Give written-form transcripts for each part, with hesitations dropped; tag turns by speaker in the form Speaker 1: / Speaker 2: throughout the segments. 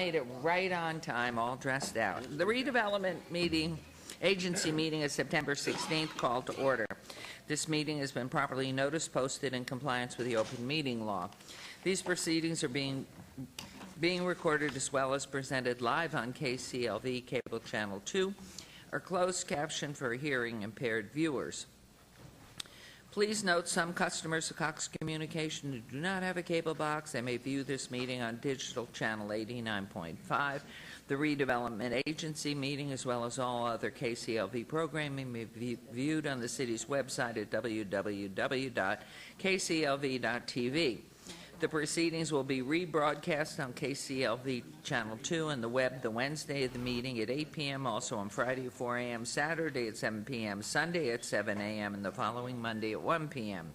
Speaker 1: Made it right on time, all dressed out. The redevelopment agency meeting is September 16th, called to order. This meeting has been properly noticed, posted in compliance with the open meeting law. These proceedings are being recorded as well as presented live on KCLV Cable Channel 2, or closed caption for hearing impaired viewers. Please note some customers of Cox Communication who do not have a cable box, they may view this meeting on digital channel 89.5. The redevelopment agency meeting, as well as all other KCLV programming, may be viewed on the city's website at www.kclv.tv. The proceedings will be rebroadcast on KCLV Channel 2 and the web the Wednesday of the meeting at 8 p.m., also on Friday at 4 a.m., Saturday at 7 p.m., Sunday at 7 a.m., and the following Monday at 1 p.m.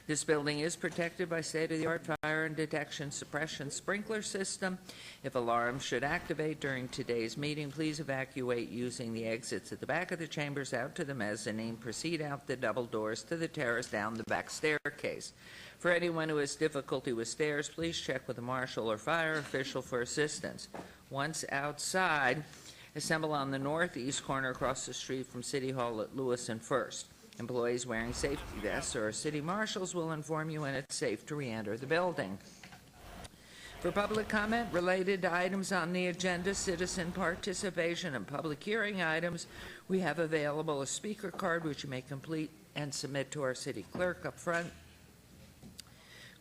Speaker 1: This building is protected by state-of-the-art fire and detection suppression sprinkler system. If alarms should activate during today's meeting, please evacuate using the exits at the back of the chambers out to the mezzanine, proceed out the double doors to the terrace, down the back staircase. For anyone who has difficulty with stairs, please check with a marshal or fire official for assistance. Once outside, assemble on the northeast corner across the street from City Hall at Lewis and First. Employees wearing safety vests or city marshals will inform you when it's safe to re-enter the building. For public comment related to items on the agenda, citizen participation, and public hearing items, we have available a speaker card which you may complete and submit to our city clerk up front.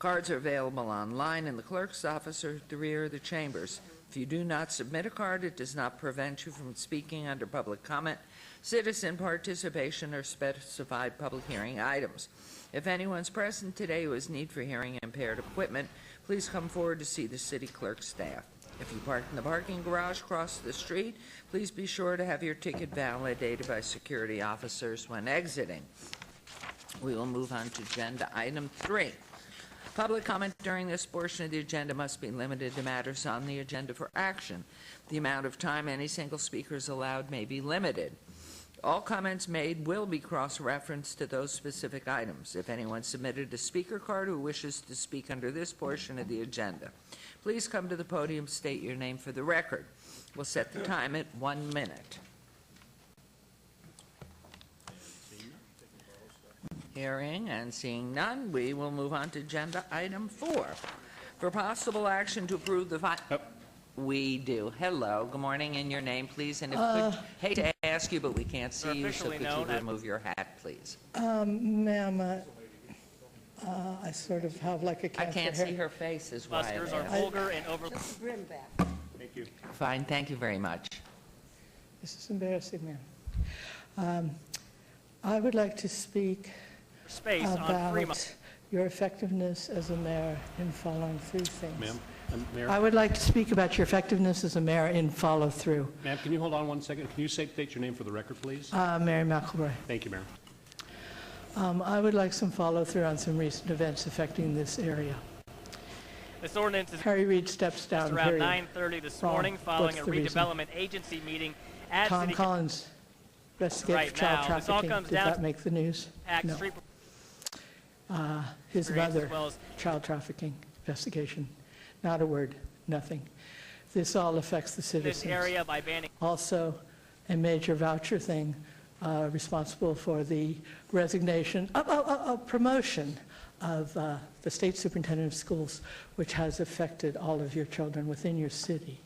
Speaker 1: Cards are available online in the clerk's office or at the rear of the chambers. If you do not submit a card, it does not prevent you from speaking under public comment, citizen participation, or specified public hearing items. If anyone's present today who has need for hearing impaired equipment, please come forward to see the city clerk staff. If you park in the parking garage across the street, please be sure to have your ticket validated by security officers when exiting. We will move on to agenda item 3. Public comment during this portion of the agenda must be limited to matters on the agenda for action. The amount of time any single speaker is allowed may be limited. All comments made will be cross-referenced to those specific items. If anyone submitted a speaker card who wishes to speak under this portion of the agenda, please come to the podium, state your name for the record. We'll set the time at 1 minute. Hearing and seeing none, we will move on to agenda item 4. For possible action to approve the We do. Hello, good morning, and your name, please. And if hate to ask you, but we can't see you, so could you remove your hat, please?
Speaker 2: Ma'am, I sort of have like a cancer
Speaker 1: I can't
Speaker 2: hair.
Speaker 1: see her face is why.
Speaker 3: Clusters are vulgar and over.
Speaker 4: Brim back.
Speaker 3: Thank you.
Speaker 1: Fine, thank you very much.
Speaker 2: This is embarrassing, ma'am. I would like to speak
Speaker 3: Space on
Speaker 2: about
Speaker 3: Fremont.
Speaker 2: your effectiveness as a mayor in following through things.
Speaker 3: Ma'am, Mayor.
Speaker 2: I would like to speak about your effectiveness as a mayor in follow-through.
Speaker 3: Ma'am, can you hold on 1 second? Can you state your name for the record, please?
Speaker 2: Mary McElroy.
Speaker 3: Thank you, Mayor.
Speaker 2: I would like some follow-through on some recent events affecting this area.
Speaker 3: This ordinance is
Speaker 2: Harry Reid steps down,
Speaker 3: around
Speaker 2: period.
Speaker 3: 9:30 this
Speaker 2: Wrong.
Speaker 3: morning following
Speaker 2: What's
Speaker 3: a
Speaker 2: the reason?
Speaker 3: redevelopment agency meeting at
Speaker 2: Tom
Speaker 3: City
Speaker 2: Collins, investigated
Speaker 3: Right
Speaker 2: for child
Speaker 3: now, this all
Speaker 2: trafficking.
Speaker 3: comes
Speaker 2: Did
Speaker 3: down
Speaker 2: that
Speaker 3: to
Speaker 2: make the news?
Speaker 3: Act
Speaker 2: No.
Speaker 3: Street
Speaker 2: His
Speaker 3: experience
Speaker 2: mother,
Speaker 3: as well as
Speaker 2: child trafficking investigation. Not a word, nothing. This all affects the
Speaker 3: this
Speaker 2: citizens.
Speaker 3: area by banning
Speaker 2: Also, a major voucher thing responsible for the resignation, promotion of the state superintendent of schools, which has affected all of your children within your city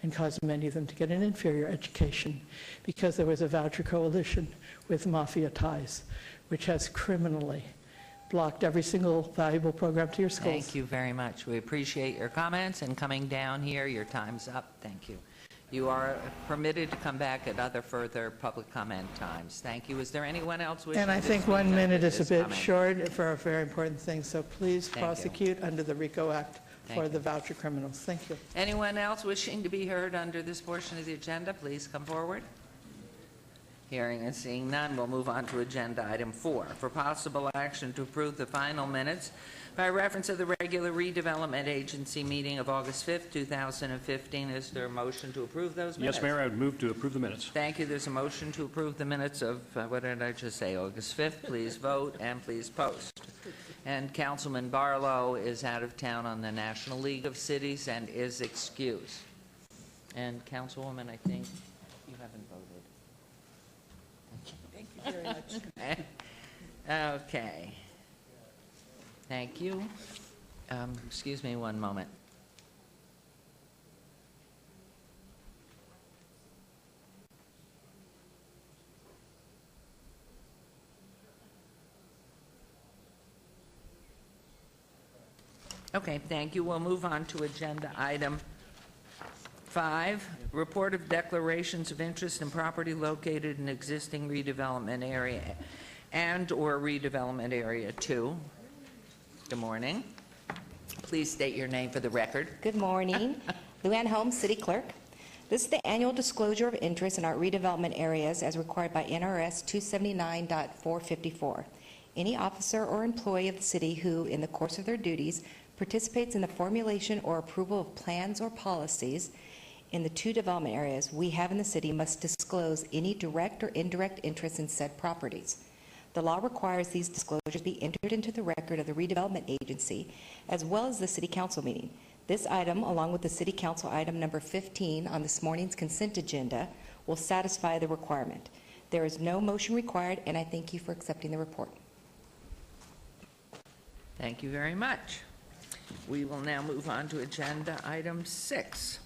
Speaker 2: and caused many of them to get an inferior education because there was a voucher coalition with mafia ties, which has criminally blocked every single valuable program to your schools.
Speaker 1: Thank you very much. We appreciate your comments and coming down here. Your time's up. Thank you. You are permitted to come back at other further public comment times. Thank you. Is there anyone else wishing
Speaker 2: And I
Speaker 1: to
Speaker 2: think
Speaker 1: speak
Speaker 2: 1
Speaker 1: under
Speaker 2: minute is a
Speaker 1: this
Speaker 2: bit
Speaker 1: comment?
Speaker 2: short for a very important thing, so please
Speaker 1: Thank you.
Speaker 2: prosecute under the RICO Act
Speaker 1: Thank
Speaker 2: for
Speaker 1: you.
Speaker 2: the voucher criminals. Thank you.
Speaker 1: Anyone else wishing to be heard under this portion of the agenda, please come forward. Hearing and seeing none, we'll move on to agenda item 4. For possible action to approve the final minutes by reference of the regular redevelopment agency meeting of August 5th, 2015. Is there a motion to approve those minutes?
Speaker 3: Yes, Mayor, I would move to approve the minutes.
Speaker 1: Thank you. There's a motion to approve the minutes of, what did I just say, August 5th. Please vote and please post. And Councilman Barlow is out of town on the National League of Cities and is excused. And Councilwoman, I think you haven't voted.
Speaker 2: Thank you very much.
Speaker 1: Okay. Thank you. Excuse me one moment. Okay, thank you. We'll move on to agenda item 5, report of declarations of interest in property located in existing redevelopment area and/or redevelopment area 2. Good morning. Please state your name for the record.
Speaker 4: Good morning. Luann Holmes, City Clerk. This is the annual disclosure of interest in our redevelopment areas as required by NRS 279.454. Any officer or employee of the city who, in the course of their duties, participates in the formulation or approval of plans or policies in the 2 development areas we have in the city must disclose any direct or indirect interest in said properties. The law requires these disclosures be entered into the record of the redevelopment agency as well as the city council meeting. This item, along with the city council item number 15 on this morning's consent agenda, will satisfy the requirement. There is no motion required, and I thank you for accepting the report.
Speaker 1: Thank you very much. We will now move on to agenda item 6.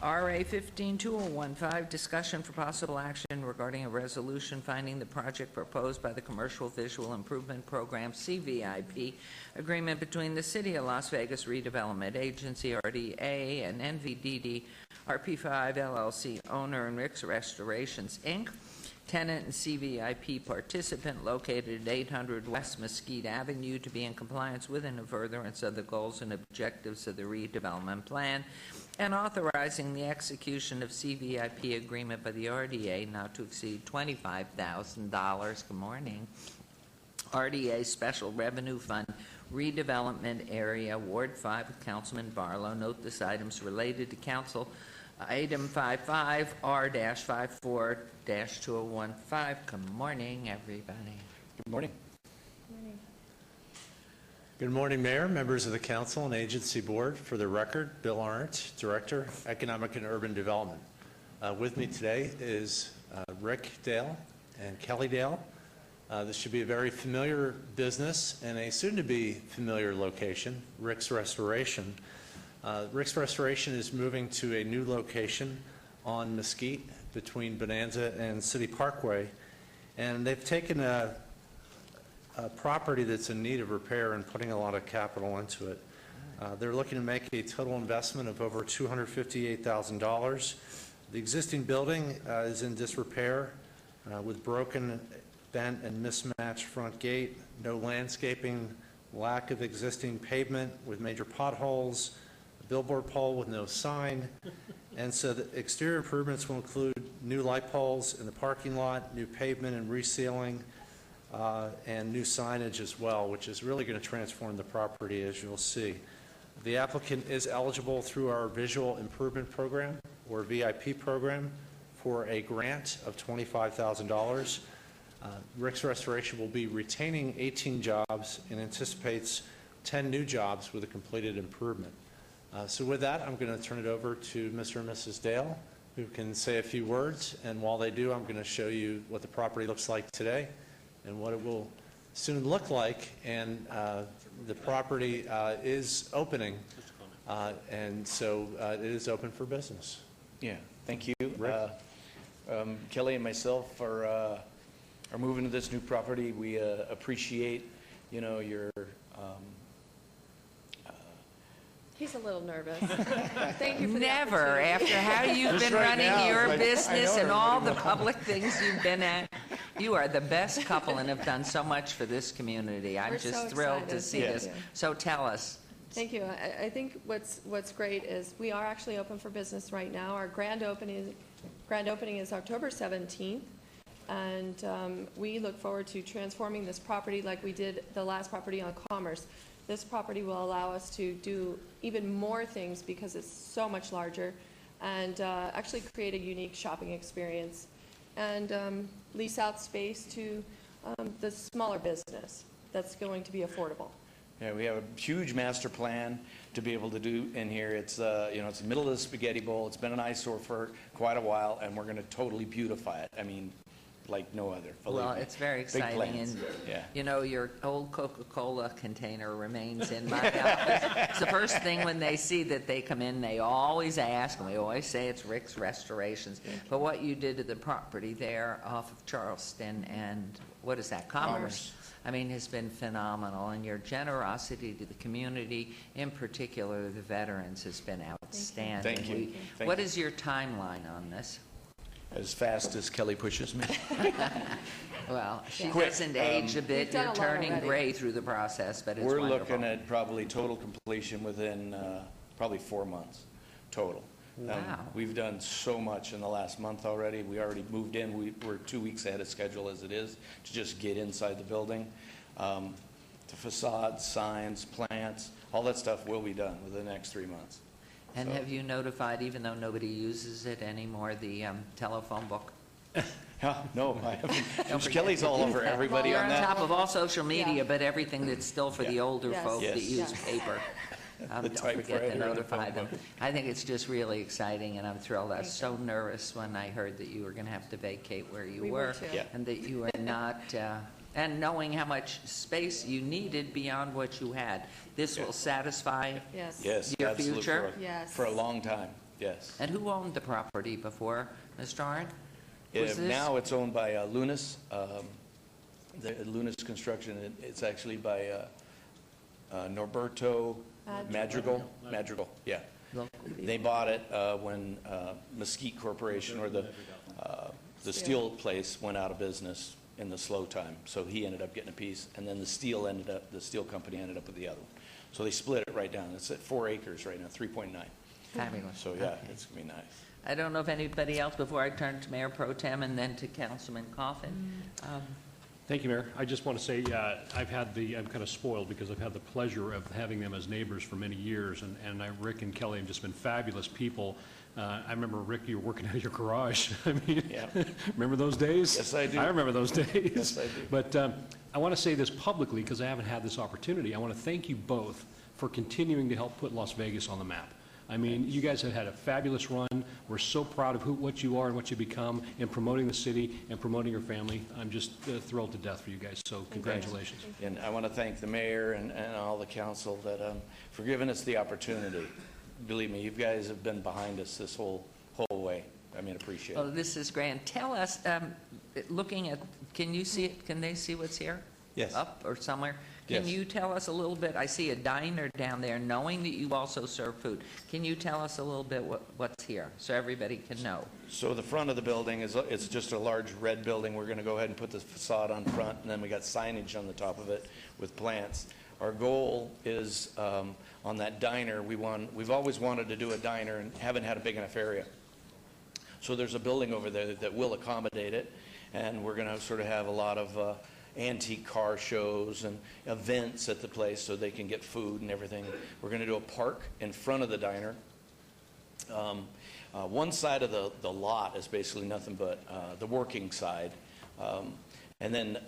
Speaker 1: RA 15-2015, discussion for possible action regarding a resolution finding the project proposed by the Commercial Visual Improvement Program, CVIP, agreement between the City of Las Vegas Redevelopment Agency, RDA, and NVDD, RP5 LLC, owner, and Rick's Restorations, Inc., tenant and CVIP participant located at 800 West Mesquite Avenue to be in compliance with and in furtherance of the goals and objectives of the redevelopment plan, and authorizing the execution of CVIP agreement by the RDA not to exceed $25,000. Good morning. RDA Special Revenue Fund Redevelopment Area, Ward 5 with Councilman Barlow. Note this item is related to Council Item 55 R-54-2015. Good morning, everybody.
Speaker 5: Good morning. Good morning, Mayor, members of the Council and Agency Board. For the record, Bill Arndt, Director, Economic and Urban Development. With me today is Rick Dale and Kelly Dale. This should be a very familiar business and a soon-to-be familiar location, Rick's Restoration. Rick's Restoration is moving to a new location on Mesquite between Bonanza and City Parkway, and they've taken a property that's in need of repair and putting a lot of capital into it. They're looking to make a total investment of over $258,000. The existing building is in disrepair with broken, bent, and mismatched front gate, no landscaping, lack of existing pavement with major potholes, billboard pole with no sign, and so the exterior improvements will include new light poles in the parking lot, new pavement and resealing, and new signage as well, which is really going to transform the property, as you'll see. The applicant is eligible through our Visual Improvement Program, or VIP program, for a grant of $25,000. Rick's Restoration will be retaining 18 jobs and anticipates 10 new jobs with a completed improvement. So with that, I'm going to turn it over to Mr. and Mrs. Dale, who can say a few words. And while they do, I'm going to show you what the property looks like today and what it will soon look like. And the property is opening, and so it is open for business.
Speaker 6: Yeah, thank you.
Speaker 5: Rick?
Speaker 6: Kelly and myself are moving to this new property. We appreciate, your
Speaker 7: He's a little nervous. Thank you for the
Speaker 1: Never,
Speaker 7: opportunity.
Speaker 1: after how you've been
Speaker 6: right
Speaker 1: running
Speaker 6: now,
Speaker 1: your
Speaker 6: it's like,
Speaker 1: business
Speaker 6: I know
Speaker 1: and all the
Speaker 6: everybody
Speaker 1: public things you've been at, you are the best couple and have done so much for this community. I'm
Speaker 7: We're
Speaker 1: just
Speaker 7: so
Speaker 1: thrilled to
Speaker 7: excited.
Speaker 1: see
Speaker 7: Thank
Speaker 1: this.
Speaker 7: you.
Speaker 1: So tell us.
Speaker 7: Thank you. I think what's great is we are actually open for business right now. Our grand opening is October 17th, and we look forward to transforming this property like we did the last property on Commerce. This property will allow us to do even more things because it's so much larger, and actually create a unique shopping experience and lease out space to the smaller business that's going to be affordable.
Speaker 6: Yeah, we have a huge master plan to be able to do in here. It's, it's the middle of the spaghetti bowl. It's been an eyesore for quite a while, and we're going to totally beautify it. I mean, like no other. believe
Speaker 1: Well,
Speaker 6: me.
Speaker 1: it's very
Speaker 6: Big
Speaker 1: exciting,
Speaker 6: plans.
Speaker 1: and,
Speaker 6: Yeah.
Speaker 1: you know, your old Coca-Cola container remains in my office. It's the first thing when they see that they come in, they always ask, and we always say it's Rick's Restorations. But what you did to the property there off of Charleston and, what is that, Commerce? I mean, has been phenomenal, and your generosity to the community, in particular the veterans, has been outstanding.
Speaker 6: Thank you. Thank
Speaker 1: What
Speaker 6: you.
Speaker 1: is your timeline on this?
Speaker 6: As fast as Kelly pushes me.
Speaker 1: Well, she
Speaker 6: Quick,
Speaker 1: doesn't age a bit.
Speaker 7: We've done
Speaker 1: You're
Speaker 7: a lot
Speaker 1: turning
Speaker 7: already.
Speaker 1: gray through the process, but it's
Speaker 6: We're
Speaker 1: wonderful.
Speaker 6: looking at probably total completion within probably 4 months total.
Speaker 1: Wow.
Speaker 6: We've done so much in the last month already. We already moved in. We're 2 weeks ahead of schedule as it is to just get inside the building. The facades, signs, plants, all that stuff will be done within the next 3 months.
Speaker 1: And
Speaker 6: So-
Speaker 1: have you notified, even though nobody uses it anymore, the telephone book?
Speaker 6: No, I haven't.
Speaker 1: forget
Speaker 6: Kelly's
Speaker 1: to
Speaker 6: all
Speaker 1: do
Speaker 6: over
Speaker 1: that.
Speaker 6: everybody
Speaker 1: You're
Speaker 6: on
Speaker 1: on
Speaker 6: that.
Speaker 1: top of all social media,
Speaker 7: Yeah.
Speaker 1: but everything that's still for the
Speaker 6: Yeah.
Speaker 1: older
Speaker 7: Yes.
Speaker 1: folk that
Speaker 6: Yes.
Speaker 1: use
Speaker 7: Yes.
Speaker 1: paper.
Speaker 6: The
Speaker 1: Don't forget
Speaker 6: typewriter
Speaker 1: to
Speaker 6: and the
Speaker 1: notify
Speaker 6: phone
Speaker 1: them.
Speaker 6: book.
Speaker 1: I think it's just really exciting, and I'm thrilled. I was so nervous when I heard that you were going to have to vacate where you
Speaker 7: We were too.
Speaker 6: Yeah.
Speaker 1: and that you were not, and knowing how much space you needed beyond what you had. This will satisfy.
Speaker 7: Yes.
Speaker 6: Yes,
Speaker 1: Your
Speaker 6: absolutely.
Speaker 1: future?
Speaker 7: Yes.
Speaker 6: For a long time, yes.
Speaker 1: And who owned the property before, Mr. Arndt?
Speaker 6: Yeah,
Speaker 1: Was this-
Speaker 6: now it's owned by Lunas, the Lunas Construction. It's actually by Norberto Madrigal. Madrigal, yeah.
Speaker 1: Local
Speaker 6: They bought it when Mesquite Corporation or the steel place went out of business in the slow time. So he ended up getting a piece, and then the steel company ended up with the other one. So they split it right down. It's at 4 acres right now, 3.9.
Speaker 1: Fabulous.
Speaker 6: So yeah,
Speaker 1: Okay.
Speaker 6: it's gonna be nice.
Speaker 1: I don't know if anybody else, before I turn to Mayor Pro Tem and then to Councilman Coffin.
Speaker 3: Thank you, Mayor. I just want to say, I'm kind of spoiled because I've had the pleasure of having them as neighbors for many years, and Rick and Kelly have just been fabulous people. I remember, Rick, you were working out of your garage. I mean,
Speaker 6: Yeah.
Speaker 3: remember those days?
Speaker 6: Yes, I do.
Speaker 3: I remember those days.
Speaker 6: Yes, I do.
Speaker 3: But I want to say this publicly because I haven't had this opportunity. I want to thank you both for continuing to help put Las Vegas on the map. I mean, you guys have had a fabulous run. We're so proud of what you are and what you become in promoting the city and promoting your family. I'm just thrilled to death for you guys, so congratulations.
Speaker 6: And I want to thank the mayor and all the council that, for giving us the opportunity. Believe me, you guys have been behind us this whole way. I mean, appreciate
Speaker 1: Oh,
Speaker 6: it.
Speaker 1: this is grand. Tell us, looking at, can you see it? Can they see what's here?
Speaker 5: Yes.
Speaker 1: Up or somewhere? Can
Speaker 6: Yes.
Speaker 1: you tell us a little bit? I see a diner down there, knowing that you also serve food. Can you tell us a little bit what's here, so everybody can know?
Speaker 6: So the front of the building it's just a large red building. We're going to go ahead and put the facade on front, and then we got signage on the top of it with plants. Our goal is on that diner. We've always wanted to do a diner and haven't had a big enough area. So there's a building over there that will accommodate it, and we're going to sort of have a lot of antique car shows and events at the place so they can get food and everything. We're going to do a park in front of the diner. One side of the lot is basically nothing but the working side. And then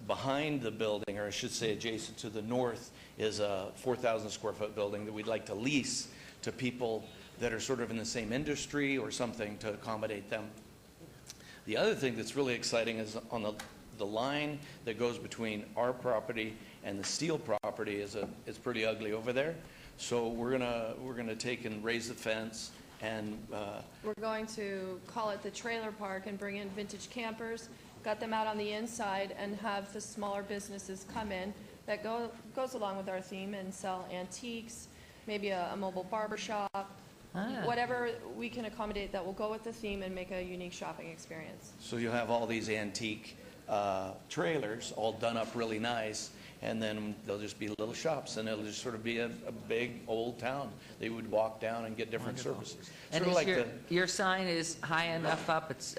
Speaker 6: behind the building, or I should say adjacent to the north, is a 4,000 square foot building that we'd like to lease to people that are sort of in the same industry or something to accommodate them. The other thing that's really exciting is on the line that goes between our property and the steel property is pretty ugly over there. So we're gonna take and raise the fence and
Speaker 7: We're going to call it the trailer park and bring in vintage campers, got them out on the inside, and have the smaller businesses come in that goes along with our theme and sell antiques, maybe a mobile barber shop, whatever we can accommodate that will go with the theme and make a unique shopping experience.
Speaker 6: so you'll have all these antique trailers all done up really nice, and then they'll just be little shops, and it'll just sort of be a big old town. They would walk down and get different services.
Speaker 1: And
Speaker 6: Sort of
Speaker 1: is
Speaker 6: like
Speaker 1: your sign is high enough up, it's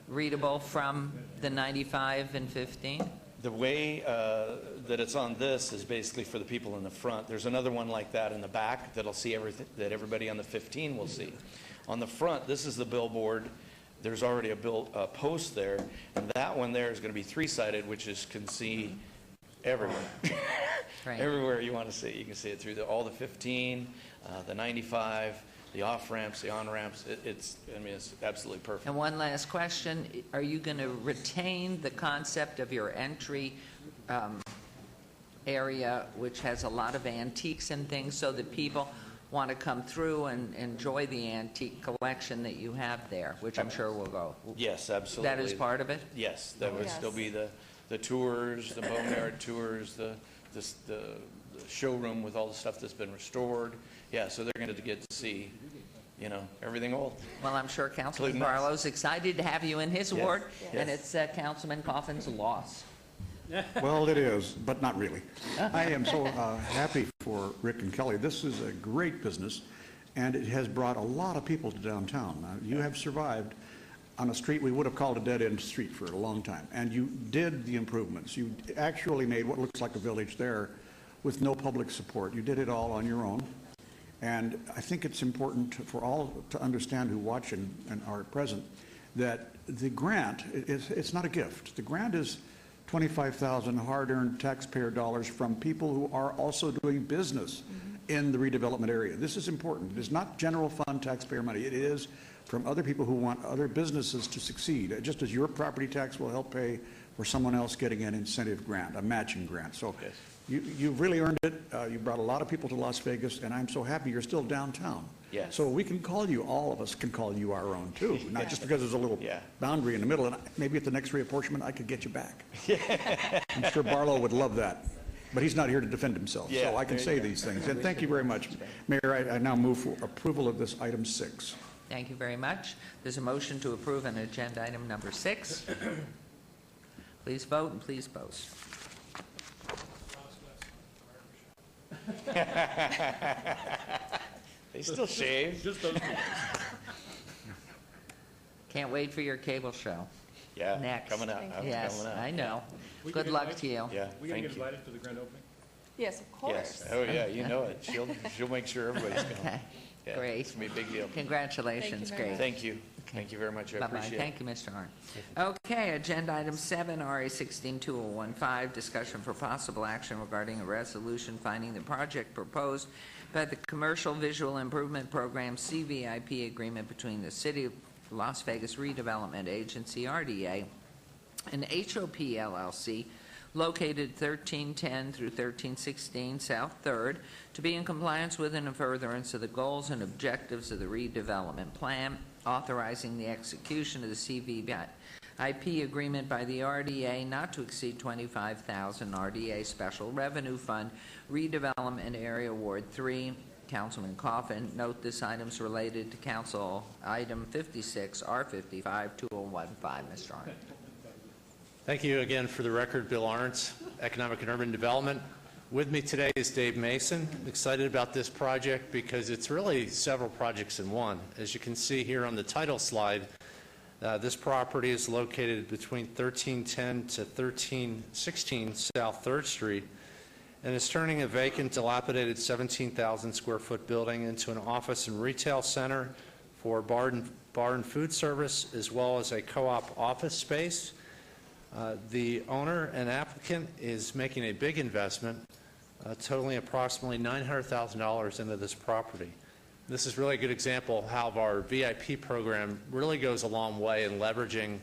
Speaker 1: readable from the 95 and 15?
Speaker 6: the way that it's on this is basically for the people in the front. There's another one like that in the back that'll see everything that everybody on the 15 will see. On the front, this is the billboard. There's already a post there, and that one there is going to be three-sided, which can see everywhere.
Speaker 1: Right.
Speaker 6: Everywhere you want to see it. You can see it through all the 15, the 95, the off-ramps, the on-ramps. It's absolutely perfect.
Speaker 1: And one last question, are you going to retain the concept of your entry area, which has a lot of antiques and things, so that people want to come through and enjoy the antique collection that you have there, which I'm sure will go?
Speaker 6: Yes, absolutely.
Speaker 1: That is part of it?
Speaker 6: Yes, that would still be the tours, the boneyard tours, the showroom with all the stuff that's been restored. Yeah, so they're going to get to see, everything old.
Speaker 1: Well, I'm sure Councilman
Speaker 6: Including us.
Speaker 1: Barlow's excited to have you in his
Speaker 6: Yes.
Speaker 1: ward, and
Speaker 6: Yes.
Speaker 1: it's Councilman Coffin's loss.
Speaker 8: Well, it is, but not really. I am so happy for Rick and Kelly. This is a great business, and it has brought a lot of people to downtown. You have survived on a street we would have called a dead-end street for a long time, and you did the improvements. You actually made what looks like a village there with no public support. You did it all on your own, and I think it's important for all to understand who watch and are present that the grant, it's not a gift. The grant is $25,000 hard-earned taxpayer dollars from people who are also doing business in the redevelopment area. This is important. It is not general fund taxpayer money. It is from other people who want other businesses to succeed, just as your property tax will help pay for someone else getting an incentive grant, a matching grant. So
Speaker 6: Yes.
Speaker 8: you've really earned it. You brought a lot of people to Las Vegas, and I'm so happy you're still downtown.
Speaker 6: Yes.
Speaker 8: So we can call you, all of us can call you our own too, not just because there's a little
Speaker 6: Yeah.
Speaker 8: boundary in the middle, and maybe at the next reapportionment, I could get you back. I'm sure Barlow would love that, but he's not here to defend himself,
Speaker 6: Yeah,
Speaker 8: so I can
Speaker 6: there
Speaker 8: say
Speaker 6: you go.
Speaker 8: these things. And thank you very much. Mayor, I now move for approval of this item 6.
Speaker 1: Thank you very much. There's a motion to approve an agenda item number 6. Please vote and please post.
Speaker 6: They still shave.
Speaker 3: Just those two.
Speaker 1: Can't wait for your cable show.
Speaker 6: Yeah,
Speaker 1: Next.
Speaker 6: coming up.
Speaker 1: Yes,
Speaker 6: Coming up.
Speaker 1: I know.
Speaker 3: We
Speaker 1: Good
Speaker 3: can
Speaker 1: luck
Speaker 3: invite-
Speaker 1: to you.
Speaker 6: Yeah,
Speaker 3: We gonna
Speaker 6: thank
Speaker 3: get
Speaker 6: you.
Speaker 3: invited to the grand opening?
Speaker 7: Yes, of course.
Speaker 6: Yes. Oh, yeah, you know it. She'll make sure everybody's going.
Speaker 1: Okay,
Speaker 6: Yeah,
Speaker 1: great.
Speaker 6: It's going to be a big deal.
Speaker 1: Congratulations,
Speaker 7: Thank you very
Speaker 1: great.
Speaker 6: Thank you. Thank you very much. I
Speaker 1: Bye-bye.
Speaker 6: appreciate it.
Speaker 1: Thank you, Mr. Arndt. Okay, agenda item 7, RA 16-2015, discussion for possible action regarding a resolution finding the project proposed by the Commercial Visual Improvement Program CVIP agreement between the City of Las Vegas Redevelopment Agency, RDA, and HOP LLC, located 1310 through 1316 South 3rd, to be in compliance with and in furtherance of the goals and objectives of the redevelopment plan, authorizing the execution of the CVIP agreement by the RDA not to exceed $25,000 RDA Special Revenue Fund Redevelopment Area Ward 3. Councilman Coffin, note this item's related to Council Item 56, R55, 2015. Mr. Arndt.
Speaker 5: Thank you again. For the record, Bill Arndt, Economic and Urban Development. With me today is Dave Mason. I'm excited about this project because it's really several projects in one. As you can see here on the title slide, this property is located between 1310 to 1316 South 3rd Street, and is turning a vacant, dilapidated 17,000 square foot building into an office and retail center for bar and food service, as well as a co-op office space. The owner and applicant is making a big investment, totaling approximately $900,000 into this property. This is really a good example of how our VIP program really goes a long way in leveraging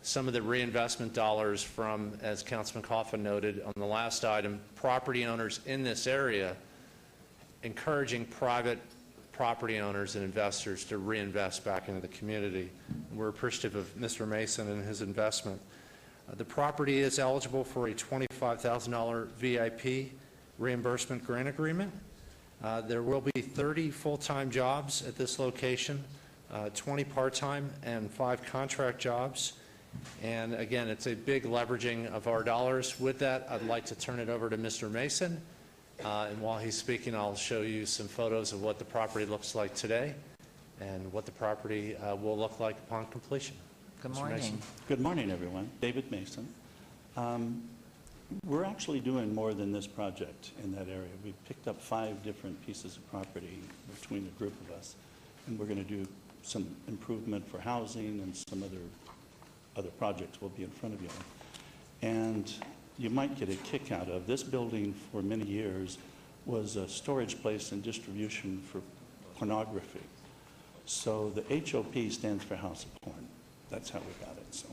Speaker 5: some of the reinvestment dollars from, as Councilman Coffin noted on the last item, property owners in this area, encouraging private property owners and investors to reinvest back into the community. We're appreciative of Mr. Mason and his investment. The property is eligible for a $25,000 VIP reimbursement grant agreement. There will be 30 full-time jobs at this location, 20 part-time and 5 contract jobs. And again, it's a big leveraging of our dollars. With that, I'd like to turn it over to Mr. Mason. And while he's speaking, I'll show you some photos of what the property looks like today and what the property will look like upon completion.
Speaker 1: Good
Speaker 5: Mr.
Speaker 1: morning.
Speaker 5: Mason.
Speaker 9: Good morning, everyone. David Mason. We're actually doing more than this project in that area. We've picked up 5 different pieces of property between the group of us, and we're going to do some improvement for housing and some other projects will be in front of you. And you might get a kick out of. This building for many years was a storage place and distribution for pornography. So the HOP stands for House of Porn. That's how we got it. So,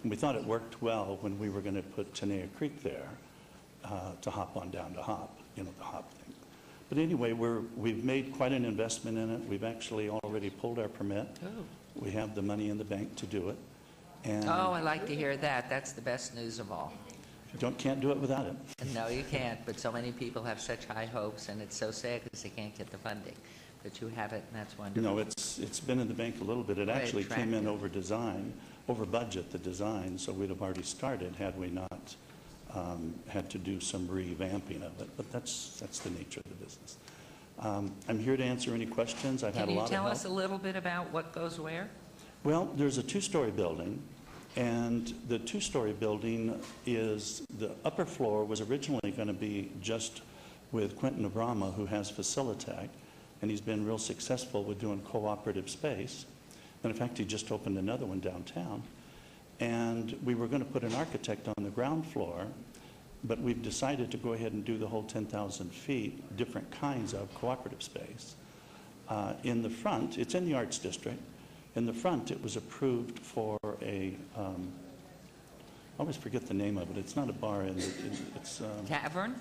Speaker 9: and we thought it worked well when we were going to put Tenaya Creek there to hop on down to Hop, the Hop thing. But anyway, we've made quite an investment in it. We've actually already pulled our permit.
Speaker 1: Oh.
Speaker 9: We have the money in the bank to do it. And
Speaker 1: Oh, I like to hear that. That's the best news of all.
Speaker 9: can't do it without it.
Speaker 1: No, you can't, but so many people have such high hopes, and it's so sad because they can't get the funding. But you have it, and that's wonderful.
Speaker 9: It's been in the bank a little bit. It
Speaker 1: Very
Speaker 9: actually came in
Speaker 1: attractive.
Speaker 9: over budget, the design, so we'd have already started had we not had to do some revamping of it. But that's the nature of the business. I'm here to answer any questions. I've had a lot of help.
Speaker 1: Can you tell us a little bit about what goes where?
Speaker 9: Well, there's a two-story building, and the two-story building is, the upper floor was originally going to be just with Quentin Abrama, who has Facilitech, and he's been real successful with doing cooperative space. And in fact, he just opened another one downtown. And we were going to put an architect on the ground floor, but we've decided to go ahead and do the whole 10,000 feet, different kinds of cooperative space. In the front, it's in the Arts District. In the front, it was approved for I always forget the name of it. It's not a bar. It's
Speaker 1: Tavern?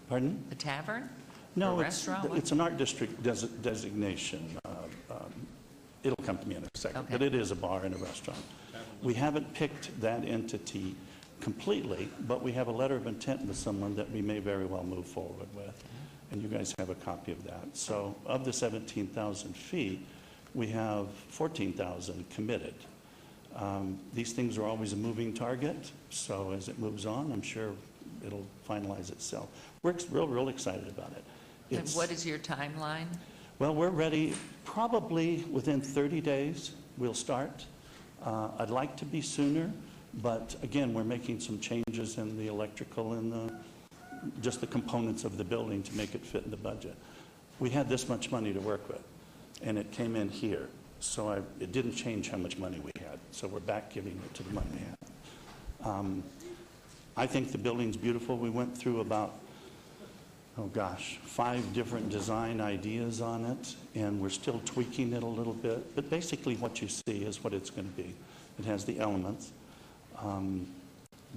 Speaker 9: Pardon?
Speaker 1: A tavern?
Speaker 9: No,
Speaker 1: A restaurant?
Speaker 9: it's an art district designation. It'll come to me in a second,
Speaker 1: Okay.
Speaker 9: but it is a bar and a restaurant. We haven't picked that entity completely, but we have a letter of intent with someone that we may very well move forward with, and you guys have a copy of that. So of the 17,000 feet, we have 14,000 committed. These things are always a moving target, so as it moves on, I'm sure it'll finalize itself. We're real excited about it.
Speaker 1: And what is your timeline?
Speaker 9: Well, we're ready probably within 30 days. We'll start. I'd like to be sooner, but again, we're making some changes in the electrical and just the components of the building to make it fit in the budget. We had this much money to work with, and it came in here. So it didn't change how much money we had. So we're back giving it to the money we had. I think the building's beautiful. We went through about 5 different design ideas on it, and we're still tweaking it a little bit. But basically what you see is what it's going to be. It has the elements.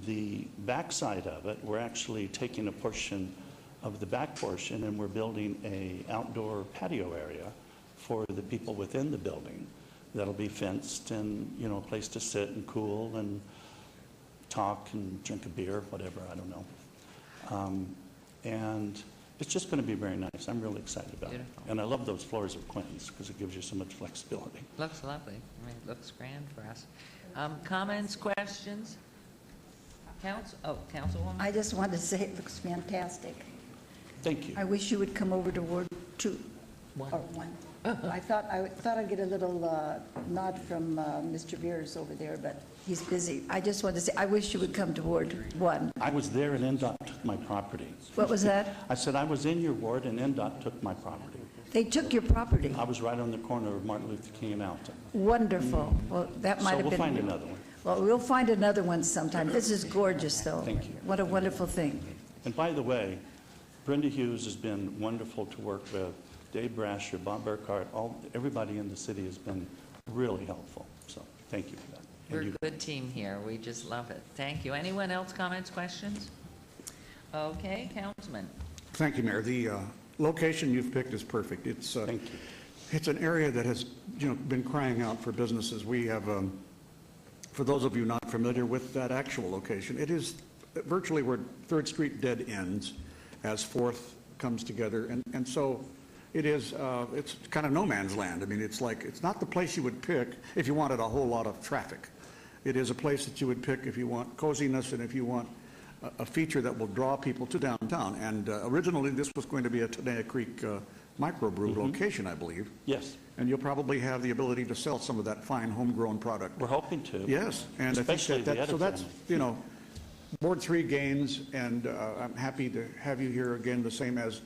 Speaker 9: The back side of it, we're actually taking a portion of the back portion, and we're building a outdoor patio area for the people within the building. That'll be fenced and, a place to sit and cool and talk and drink a beer, whatever, I don't know. And it's just going to be very nice. I'm really excited about
Speaker 1: Beautiful.
Speaker 9: it. And I love those floors of Quentin's because it gives you so much flexibility.
Speaker 1: Looks lovely. I mean, it looks grand for us. Comments, questions? Councilwoman?
Speaker 10: I just wanted to say it looks fantastic.
Speaker 9: Thank you.
Speaker 10: I wish you would come over to Ward 2.
Speaker 1: One.
Speaker 10: Or 1. I thought I'd get a little nod from Mr. Beers over there, but he's busy. I just wanted to say, I wish you would come to Ward 1.
Speaker 9: I was there and NDOT took my property.
Speaker 10: What was that?
Speaker 9: I said I was in your ward and NDOT took my property.
Speaker 10: They took your property.
Speaker 9: I was right on the corner of Martin Luther King and Alton.
Speaker 10: Wonderful. Well, that might
Speaker 9: So
Speaker 10: have
Speaker 9: we'll
Speaker 10: been...
Speaker 9: find another one.
Speaker 10: Well, we'll find another one sometime. This is gorgeous, though.
Speaker 9: Thank you.
Speaker 10: What a wonderful thing.
Speaker 9: And by the way, Brenda Hughes has been wonderful to work with. Dave Brasher, Bob Burkhart, everybody in the city has been really helpful. So thank you for that.
Speaker 1: We're
Speaker 9: And
Speaker 1: a
Speaker 9: you-
Speaker 1: good team here. We just love it. Thank you. Anyone else, comments, questions? Okay, Councilman.
Speaker 8: Thank you, Mayor. The location you've picked is perfect.
Speaker 9: Thank you.
Speaker 8: It's an area that has, been crying out for businesses. We have, for those of you not familiar with that actual location, it is virtually where 3rd Street dead ends as 4th comes together. And so it is, it's kind of no man's land. I mean, it's not the place you would pick if you wanted a whole lot of traffic. It is a place that you would pick if you want coziness and if you want a feature that will draw people to downtown. And originally, this was going to be a Tenaya Creek microbrew location, I believe.
Speaker 9: Yes,
Speaker 8: And you'll probably have the ability to sell some of that fine homegrown product.
Speaker 9: we're hoping to.
Speaker 8: Yes, and
Speaker 9: Especially
Speaker 8: I think
Speaker 9: the
Speaker 8: so that's,
Speaker 9: family.
Speaker 8: Ward 3 gains, and I'm happy to have you here again, the same as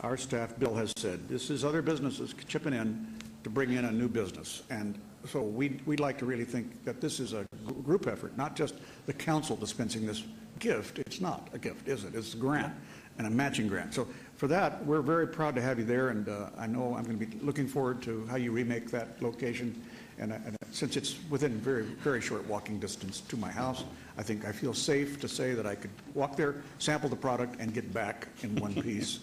Speaker 8: our staff, Bill, has said. This is other businesses chipping in to bring in a new business. And so we'd like to really think that this is a group effort, not just the council dispensing this gift. It's not a gift, is it? It's a grant and a matching grant. So for that, we're very proud to have you there, and I know I'm going to be looking forward to how you remake that location. And since it's within very, very short walking distance to my house, I think I feel safe to say that I could walk there, sample the product, and get back in one piece,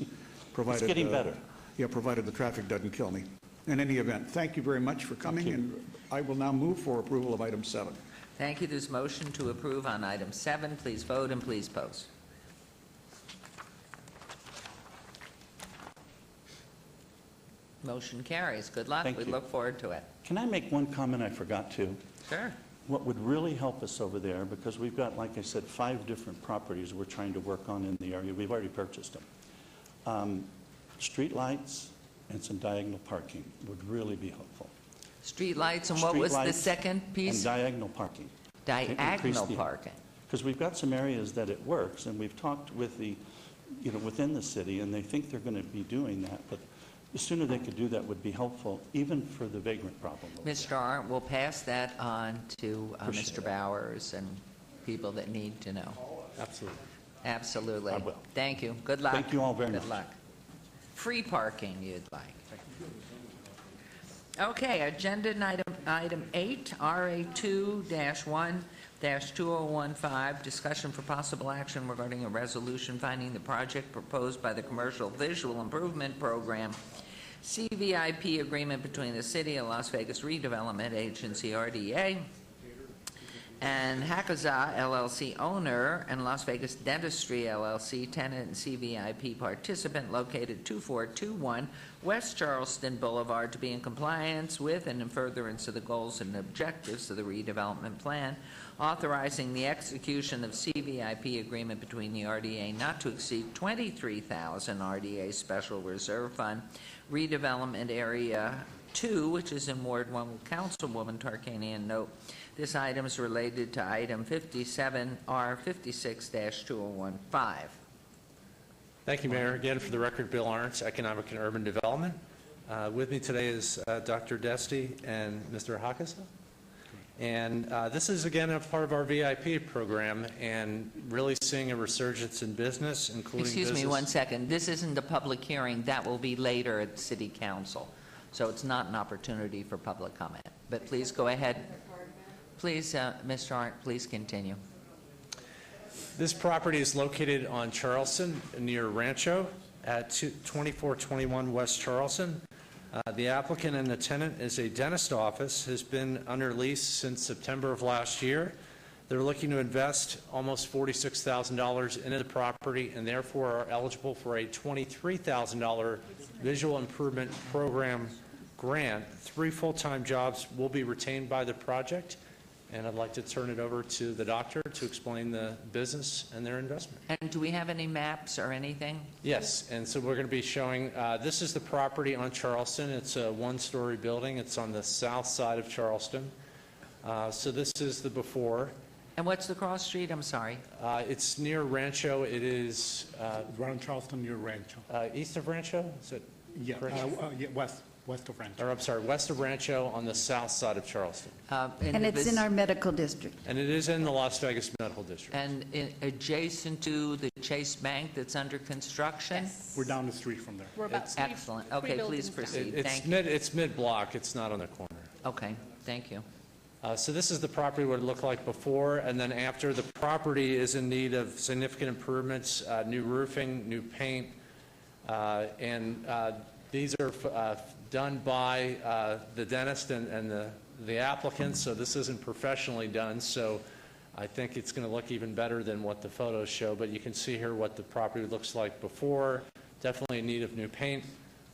Speaker 8: provided...
Speaker 9: It's getting better.
Speaker 8: Yeah, provided the traffic doesn't kill me. In any event, thank you very much for coming, and I will now move for approval of item 7.
Speaker 1: Thank you. There's motion to approve on item 7. Please vote and please post. Motion carries. Good luck.
Speaker 9: Thank
Speaker 1: We
Speaker 9: you.
Speaker 1: look forward to it.
Speaker 9: Can I make one comment I forgot to?
Speaker 1: Sure.
Speaker 9: What would really help us over there, because we've got, like I said, 5 different properties we're trying to work on in the area. We've already purchased them. Street lights and some diagonal parking would really be helpful.
Speaker 1: Street lights, and what was the
Speaker 9: Streetlights
Speaker 1: second
Speaker 9: And
Speaker 1: piece?
Speaker 9: diagonal parking.
Speaker 1: Diagonal parking.
Speaker 9: Because we've got some areas that it works, and we've talked with the, within the city, and they think they're going to be doing that, but the sooner they could do that would be helpful, even for the vagrant problem. over there.
Speaker 1: Mr. Arndt, we'll pass that on to
Speaker 9: Appreciate
Speaker 1: Mr.
Speaker 9: it.
Speaker 1: Bowers and people that need to know.
Speaker 5: Absolutely.
Speaker 1: Absolutely.
Speaker 9: I will.
Speaker 1: Thank you. Good luck.
Speaker 9: Thank you all very much.
Speaker 1: Good luck. Free parking you'd like. Okay, agenda item 8, RA2-1-2015, discussion for possible action regarding a resolution finding the project proposed by the Commercial Visual Improvement Program CVIP agreement between the City of Las Vegas Redevelopment Agency, RDA, and Hakaza LLC owner and Las Vegas Dentistry LLC tenant and CVIP participant located 2421 West Charleston Boulevard to be in compliance with and in furtherance of the goals and objectives of the redevelopment plan, authorizing the execution of CVIP agreement between the RDA not to exceed $23,000 RDA Special Reserve Fund Redevelopment Area 2, which is in Ward 1 with Councilwoman Tarkanian. Note, this item is related to item 57R56-2015.
Speaker 5: Thank you, Mayor. Again, for the record, Bill Arndt, Economic and Urban Development. With me today is Dr. Desti and Mr. Hakaza. And this is, again, a part of our VIP program and really seeing a resurgence in business, including
Speaker 1: Excuse
Speaker 5: business.
Speaker 1: me one second. This isn't a public hearing. That will be later at City Council. So it's not an opportunity for public comment. But please go ahead. Please, Mr. Arndt, please continue.
Speaker 5: This property is located on Charleston near Rancho at 2421 West Charleston. The applicant and the tenant is a dentist office, has been under lease since September of last year. They're looking to invest almost $46,000 into the property and therefore are eligible for a $23,000 visual improvement program grant. 3 full-time jobs will be retained by the project. And I'd like to turn it over to the doctor to explain the business and their investment.
Speaker 1: And do we have any maps or anything?
Speaker 5: Yes, and so we're going to be showing, this is the property on Charleston. It's a 1-story building. It's on the south side of Charleston. So this is the before.
Speaker 1: And what's the cross street? I'm sorry.
Speaker 5: It's near Rancho. It is
Speaker 11: Around Charleston near Rancho.
Speaker 5: east of Rancho? Is it
Speaker 11: Yeah,
Speaker 5: correct?
Speaker 11: yeah, west of Rancho.
Speaker 5: Or I'm sorry, west of Rancho on the south side of Charleston.
Speaker 10: And it's in our medical district.
Speaker 5: And it is in the Las Vegas Medical District.
Speaker 1: And adjacent to the Chase Bank that's under construction?
Speaker 11: We're down the street from there.
Speaker 7: We're about three-
Speaker 1: Excellent.
Speaker 7: three
Speaker 1: Okay,
Speaker 7: buildings
Speaker 1: please
Speaker 7: down.
Speaker 1: proceed. Thank you.
Speaker 5: It's mid-block. It's not on the corner.
Speaker 1: Okay, thank you.
Speaker 5: So this is the property what it looked like before, and then after. The property is in need of significant improvements, new roofing, new paint, and these are done by the dentist and the applicant, so this isn't professionally done, so I think it's going to look even better than what the photos show, but you can see here what the property looks like before. Definitely in need of new paint.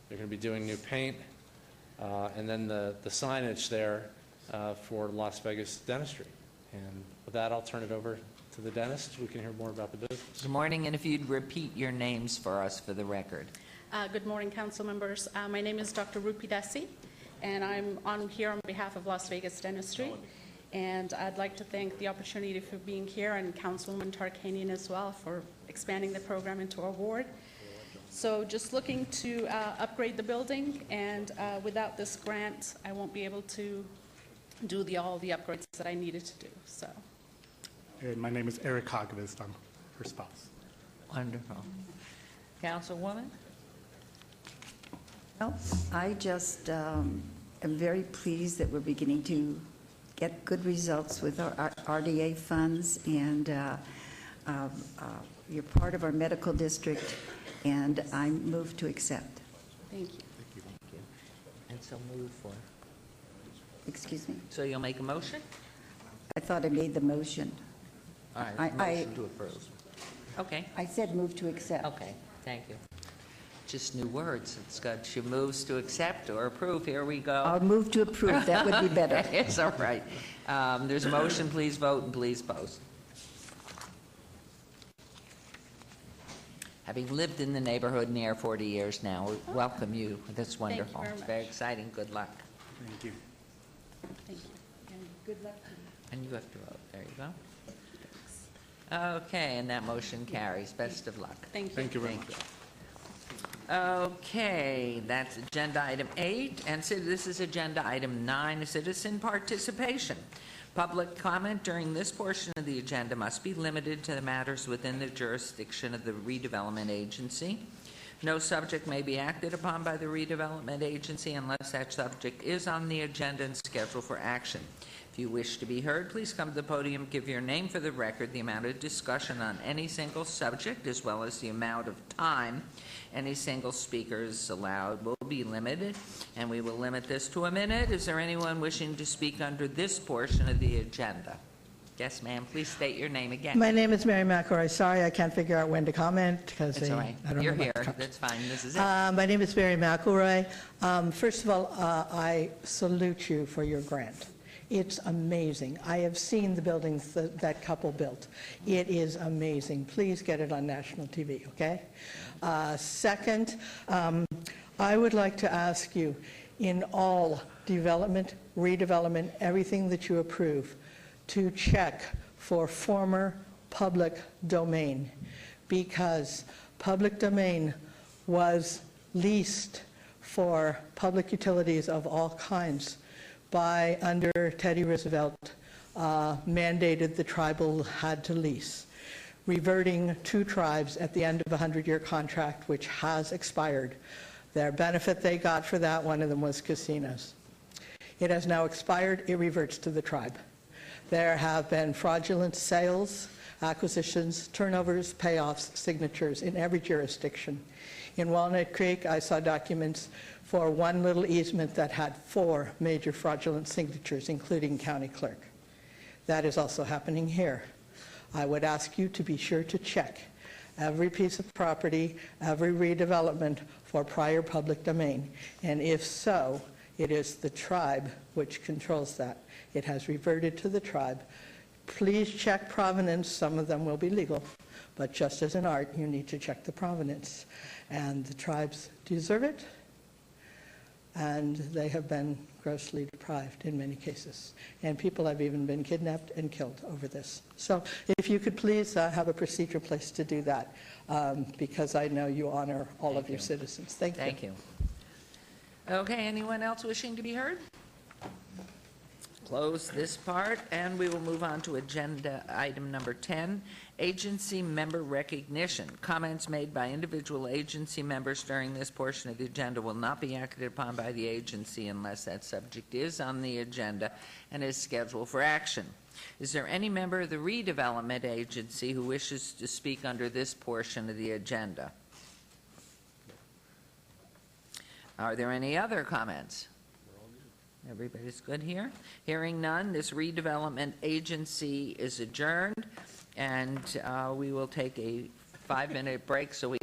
Speaker 5: They're going to be doing new paint, and then the signage there for Las Vegas Dentistry. And with that, I'll turn it over to the dentist. We can hear more about the business.
Speaker 1: Good morning, and if you'd repeat your names for us for the record.
Speaker 12: Good morning, council members. My name is Dr. Rupi Desi, and I'm here on behalf of Las Vegas Dentistry. And I'd like to thank the opportunity for being here and Councilwoman Tarkanian as well for expanding the program into our ward. So just looking to upgrade the building, and without this grant, I won't be able to do all the upgrades that I needed to do. So.
Speaker 11: My name is Eric Hagvist. I'm her spouse.
Speaker 1: Wonderful. Councilwoman?
Speaker 10: Well, I just am very pleased that we're beginning to get good results with our RDA funds, and you're part of our medical district, and I move to accept.
Speaker 12: Thank you.
Speaker 1: Thank you. And so move for.
Speaker 10: Excuse me?
Speaker 1: So you'll make a motion?
Speaker 10: I thought I made the motion.
Speaker 1: All right,
Speaker 10: I-
Speaker 1: motion to approve. Okay,
Speaker 10: I said move to accept.
Speaker 1: okay, thank you. Just new words. It's good. She moves to accept or approve. Here we go.
Speaker 10: I'll move to approve. That would be better.
Speaker 1: It's all right. There's a motion. Please vote and please post. Having lived in the neighborhood near 40 years now, we welcome you. That's wonderful.
Speaker 12: very
Speaker 1: It's
Speaker 12: much.
Speaker 1: very exciting. Good luck.
Speaker 11: Thank you.
Speaker 12: Thank you.
Speaker 10: And good luck to you.
Speaker 1: And you have to vote. There you go. Okay, and that motion carries. Best of luck.
Speaker 12: Thank you.
Speaker 11: Thank you very much.
Speaker 1: Okay, that's agenda item 8, and so this is agenda item 9, citizen participation. Public comment during this portion of the agenda must be limited to the matters within the jurisdiction of the redevelopment agency. No subject may be acted upon by the redevelopment agency unless that subject is on the agenda and scheduled for action. If you wish to be heard, please come to the podium, give your name for the record. The amount of discussion on any single subject, as well as the amount of time any single speaker is allowed, will be limited, and we will limit this to a minute. Is there anyone wishing to speak under this portion of the agenda? Yes, ma'am. Please state your name again.
Speaker 2: My name is Mary McElroy. Sorry, I can't figure out when to comment because
Speaker 1: That's all right.
Speaker 2: I don't
Speaker 1: You're
Speaker 2: know
Speaker 1: here.
Speaker 2: about the
Speaker 1: That's fine. This is it.
Speaker 2: My name is Mary McElroy. First of all, I salute you for your grant. It's amazing. I have seen the buildings that couple built. It is amazing. Please get it on national TV, okay? Second, I would like to ask you, in all development, redevelopment, everything that you approve, to check for former public domain, because public domain was leased for public utilities of all kinds by, under Teddy Roosevelt, mandated the tribal had to lease, reverting 2 tribes at the end of a 100-year contract, which has expired. Their benefit they got for that, one of them was casinos. It has now expired. It reverts to the tribe. There have been fraudulent sales, acquisitions, turnovers, payoffs, signatures in every jurisdiction. In Walnut Creek, I saw documents for one little easement that had 4 major fraudulent signatures, including county clerk. That is also happening here. I would ask you to be sure to check every piece of property, every redevelopment for prior public domain. And if so, it is the tribe which controls that. It has reverted to the tribe. Please check provenance. Some of them will be legal, but just as in art, you need to check the provenance. And the tribes deserve it, and they have been grossly deprived in many cases. And people have even been kidnapped and killed over this. So if you could please have a procedure in place to do that, because I know you honor all of your citizens. Thank you.
Speaker 1: Thank you. Okay, anyone else wishing to be heard? Close this part, and we will move on to agenda item number 10, agency member recognition. Comments made by individual agency members during this portion of the agenda will not be acted upon by the agency unless that subject is on the agenda and is scheduled for action. Is there any member of the redevelopment agency who wishes to speak under this portion of the agenda? Are there any other comments? Everybody's good here? Hearing none, this redevelopment agency is adjourned, and we will take a 5-minute break so we